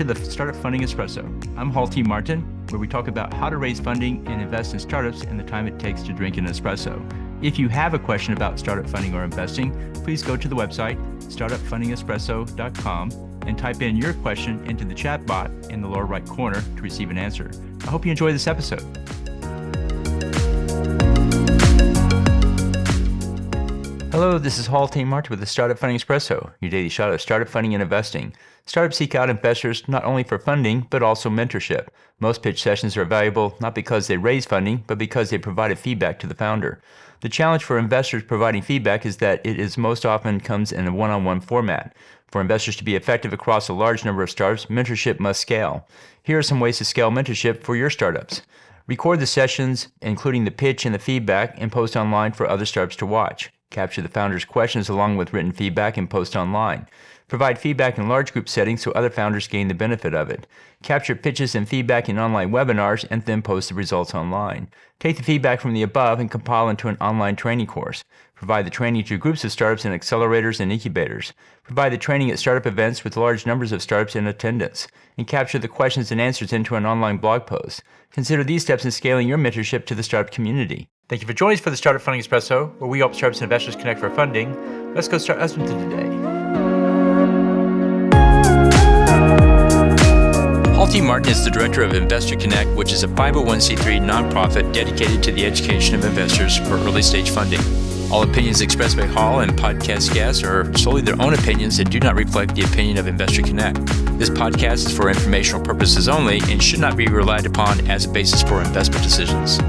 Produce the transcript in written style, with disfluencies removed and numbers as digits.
to the Startup Funding Espresso. I'm Hall T. Martin, where we talk about how to raise funding and invest in startups and the time it takes to drink an espresso. If you have a question about startup funding or investing, please go to the website, startupfundingespresso.com, and type in your question into the chat bot in the lower right corner to receive an answer. I hope you enjoy this episode. Hello, this is Hall T. Martin with the Startup Funding Espresso, your daily shot of startup funding and investing. Startups seek out investors not only for funding, but also mentorship. Most pitch sessions are valuable not because they raise funding, but because they provided feedback to the founder. The challenge for investors providing feedback is that it is most often comes in a one-on-one format. For investors to be effective across a large number of startups, mentorship must scale. Here are some ways to scale mentorship for your startups. Record the sessions, including the pitch and the feedback, and post online for other startups to watch. Capture the founder's questions along with written feedback and post online. Provide feedback in large group settings so other founders gain the benefit of it. Capture pitches and feedback in online webinars and then post the results online. Take the feedback from the above and compile into an online training course. Provide the training to groups of startups in accelerators and incubators. Provide the training at startup events with large numbers of startups in attendance. And capture the questions and answers into an online blog post. Consider these steps in scaling your mentorship to the startup community. Thank you for joining us for the Startup Funding Espresso, where we help startups and investors connect for funding. Let's go start listening to today. Hall T. Martin is the director of Investor Connect, which is a 501c3 nonprofit dedicated to the education of investors for early stage funding. All opinions expressed by Hall and podcast guests are solely their own opinions and do not reflect the opinion of Investor Connect. This podcast is for informational purposes only and should not be relied upon as a basis for investment decisions.